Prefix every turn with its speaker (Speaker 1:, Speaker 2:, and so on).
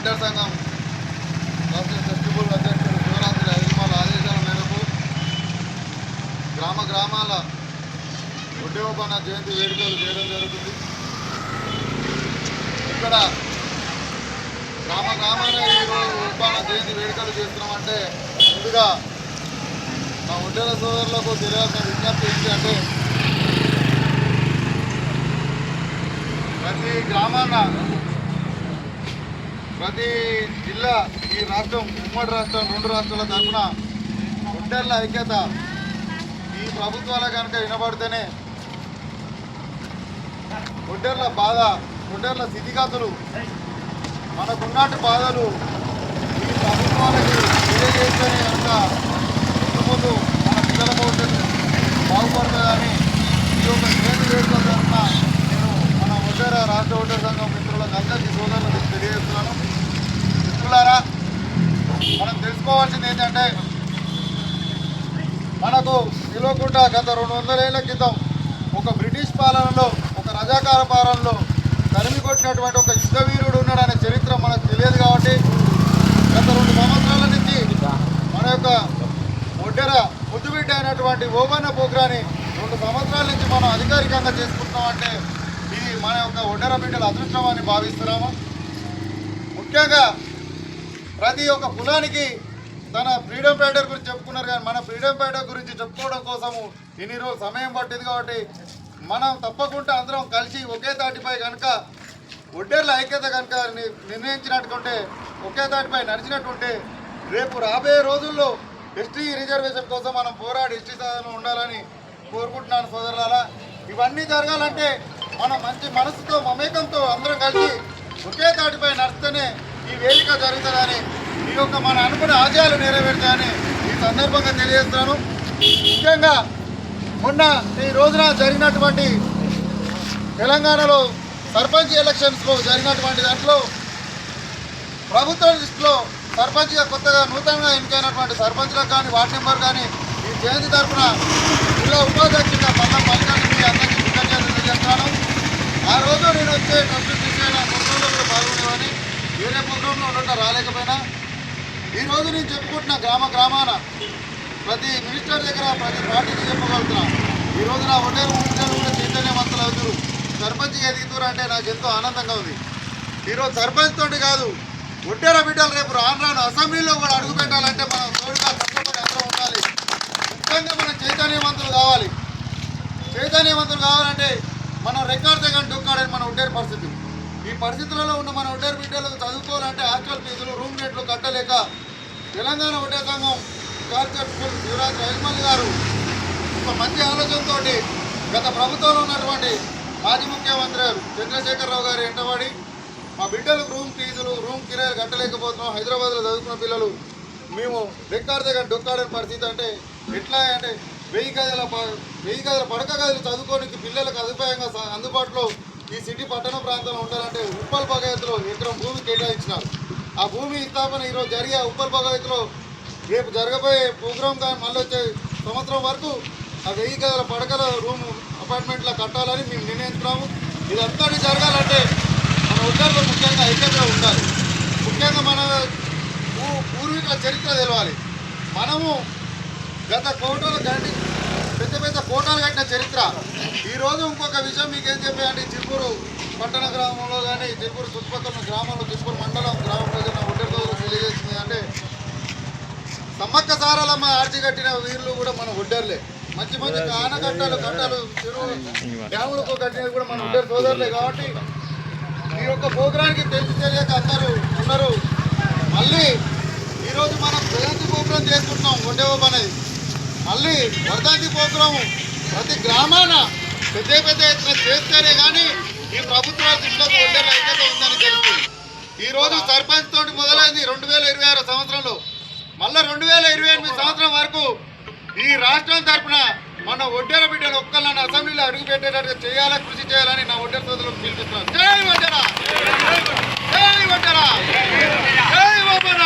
Speaker 1: ఒంటరి సంఘం రాష్ట్ర ఫెస్టివల్ అధ్యక్షుడు శివరాత్రి అధిమాల ఆదేశాల మేరకు గ్రామాల ఒడ్డేవపన్న జయంతి వేడుకలు చేయడం జరుగుతుంది. ఇక్కడ గ్రామాన ఈరోజు ఉపాన జయంతి వేడుకలు చేస్తున్నామంటే ముందుగా మా ఒడ్డేల సోదరులకు తెలియాల్సిన విజ్ఞప్తి ఏంటి అంటే, ప్రతి గ్రామాన ప్రతి జిల్లా ఈ రాష్ట్రం ఉమ్మడి రాష్ట్రం 2 రాష్ట్రాల తరఫున ఒడ్డేర్ల ఐక్యత ఈ ప్రభుత్వాల కనుక వినబడితేనే ఒడ్డేర్ల బాధ, ఒడ్డేర్ల స్థితిగతులు, మనకున్నట్టు బాధలు ఈ ప్రభుత్వాలకి తెలియజేస్తేనే కనుక ముందు మన పిల్లల భవిష్యత్తు బాగుపడుతుందని ఈ యొక్క జయంతి వేడుకల తరఫున నేను మన ఒడ్డేర రాష్ట్ర ఒడ్డేర సంఘం మిత్రులకు అందరికీ సోదరులకు తెలియజేస్తున్నాను. మిత్రులారా, మనం తెలుసుకోవాల్సింది ఏంటంటే, మనకు తెలియకుండా గత 200 ఏళ్ల క్రితం ఒక బ్రిటిష్ పాలనలో, ఒక రజాకార పాలనలో తరిమి కొట్టినటువంటి ఒక యుద్ధవీరుడు ఉన్నాడనే చరిత్ర మనకు తెలియదు. కాబట్టి గత 2 సంవత్సరాల నుంచి మన యొక్క ఒడ్డెర ముద్దుబిడ్డ అయినటువంటి ఓబన్న ప్రోగ్రాన్ని 2 సంవత్సరాల నుంచి మనం అధికారికంగా చేసుకుంటున్నామంటే ఇది మన యొక్క ఒడ్డెర బిడ్డల అదృష్టం అని భావిస్తున్నాము. ముఖ్యంగా ప్రతి ఒక్క కులానికి తన ఫ్రీడమ్ ఫైటర్ గురించి చెప్పుకున్నారు, కానీ మన ఫ్రీడమ్ ఫైటర్ గురించి చెప్పుకోవడం కోసము ఇన్ని రోజులు సమయం పట్టింది. కాబట్టి మనం తప్పకుండా అందరం కలిసి ఒకే తాటిపై కనుక ఒడ్డేర్ల ఐక్యత కనుక నిర్ణయించినట్టుకుంటే, ఒకే తాటిపై నడిచినట్టుంటే రేపు రాబోయే రోజుల్లో ఎస్టీ రిజర్వేషన్ కోసం మనం పోరాడి ఎస్టీ సాధన ఉండాలని కోరుకుంటున్నాను సోదరులారా. ఇవన్నీ జరగాలంటే మనం మంచి మనసుతో మమేకంతో అందరం కలిసి ఒకే తాటిపై నడిస్తేనే ఈ వేదిక జరుగుతుందని, ఈ యొక్క మన అనుకున్న ఆశయాలు నెరవేరుతాయని ఈ సందర్భంగా తెలియజేస్తున్నాను. ముఖ్యంగా మొన్న ఈ రోజున జరిగినటువంటి తెలంగాణలో సర్పంచ్ ఎలక్షన్స్లో జరిగినటువంటి దాంట్లో ప్రభుత్వ దృష్టిలో సర్పంచ్గా కొత్తగా నూతనంగా ఎన్నికైనటువంటి సర్పంచ్లకు కానీ వార్డు మెంబర్ కానీ ఈ జయంతి తరఫున జిల్లా ఉపాధ్యక్షుడిగా పల్లం మల్లికార్జున మీ అందరికీ కృతజ్ఞతలు తెలియజేస్తున్నాను. ఆ రోజు నేను వచ్చే ట్రస్ట్ తీసిన ప్రోగ్రాంలో పాల్గొనేవాడిని, వేరే ప్రోగ్రాంలో ఉండటం రాలేకపోయినా ఈరోజు నేను చెప్పుకుంటున్న గ్రామాన ప్రతి మినిస్టర్ దగ్గర ప్రతి పార్టీకి చెప్పగలుగుతున్నా. ఈరోజు నా ఒడ్డేరు మినిస్టర్లు కూడా చైతన్యవంతులు అవుతారు, సర్పంచ్గా ఎదుగుతారు అంటే నాకు ఎంతో ఆనందంగా ఉంది. ఈరోజు సర్పంచ్ తోటి కాదు, ఒడ్డేర బిడ్డలు రేపు రాను అసెంబ్లీలో కూడా అడుగు పెట్టాలంటే మనం తోడుగా కష్టపడి అందరం ఉండాలి. ముఖ్యంగా మనం చైతన్యవంతులు కావాలంటే మనం రెక్కాడితే కానీ డొక్కాడని మన ఒడ్డేరు పరిస్థితి. ఈ పరిస్థితులలో ఉన్న మన ఒడ్డేరు బిడ్డలకు చదువుకోవాలంటే హాస్టల్ ఫీజులు, రూమ్ రేట్లు కట్టలేక తెలంగాణ ఒడ్డేర సంఘం కార్యదర్శి శివరాత్రి అధిమాల గారు ఒక మంచి ఆలోచనతో గత ప్రభుత్వంలో ఉన్నటువంటి మాజీ ముఖ్యమంత్రి గారు చంద్రశేఖరరావు గారు వెంటబడి మా బిడ్డలకు రూమ్ ఫీజులు, రూమ్ కిరాయిలు కట్టలేకపోతున్నాం, హైదరాబాద్లో చదువుకున్న పిల్లలు మేము రెక్కాడితే కానీ డొక్కాడని పరిస్థితి. అంటే ఎట్లా అంటే 1000 గదుల పడక గదులు చదువుకోనికి పిల్లలకు సదుపాయంగా అందుబాటులో ఈ సిటీ పట్టణ ప్రాంతంలో ఉండాలంటే ఉప్పల్ భగవతిలో ఎకరం భూమి కేటాయించినారు. ఆ భూమి స్థాపన ఈరోజు జరిగే ఉప్పల్ భగవతిలో రేపు జరగబోయే ప్రోగ్రాం కానీ మళ్ళీ వచ్చే సంవత్సరం వరకు ఆ 1000 గదుల పడకల రూమ్ అపార్ట్మెంట్లో కట్టాలని మేము నిర్ణయించుకున్నాము. ఇదంతా జరగాలంటే మన ఒడ్డేర్లో ముఖ్యంగా ఐక్యతగా ఉండాలి. ముఖ్యంగా మన పూర్వీకుల చరిత్ర తెలవాలి. మనము గత కోటలు గండి పెద్ద కోటలు కట్టిన చరిత్ర. ఈరోజు ఇంకొక విషయం మీకేం చెప్పాయంటే, చిలుకూరు పట్టణ గ్రామంలో కానీ చిలుకూరు చుట్టుపక్కల గ్రామంలో, చిలుకూరు మండలం గ్రామ ప్రజల ఒడ్డేరుతో తెలియజేసింది అంటే, సమ్మక్క సారలమ్మ ఆర్చి కట్టిన వీరులు కూడా మన ఒడ్డేర్లే. మంచి ఆనకట్టలు చెరువు డ్యాములకు కట్టినవి కూడా మన ఒడ్డేరు సోదరులే. కాబట్టి ఈ యొక్క ప్రోగ్రాంకి తెలియక అందరూ ఉన్నారు. మళ్ళీ ఈరోజు మనం జయంతి ప్రోగ్రాం చేసుకుంటున్నాం ఒడ్డేవోబ అనేది. మళ్ళీ వర్ధంతి ప్రోగ్రాము ప్రతి గ్రామాన పెద్ద ఎత్తున చేస్తేనే కానీ ఈ ప్రభుత్వాల దృష్టిలో ఒడ్డేర్ల ఐక్యత ఉందని తెలుస్తుంది. ఈరోజు సర్పంచ్ తోటి మొదలైంది 2026 సంవత్సరంలో, మళ్ళీ 2028 సంవత్సరం వరకు ఈ రాష్ట్రం తరఫున మన ఒడ్డేర బిడ్డలు ఒక్కళ్ళని అసెంబ్లీలో అడుగు పెట్టేటట్టుగా చేయాలని, కృషి చేయాలని నా ఒడ్డేర సోదరులకు పిలిపిస్తున్నాను. జై ఒడ్డెర, జై ఒడ్డెర, జై ఓబన్న.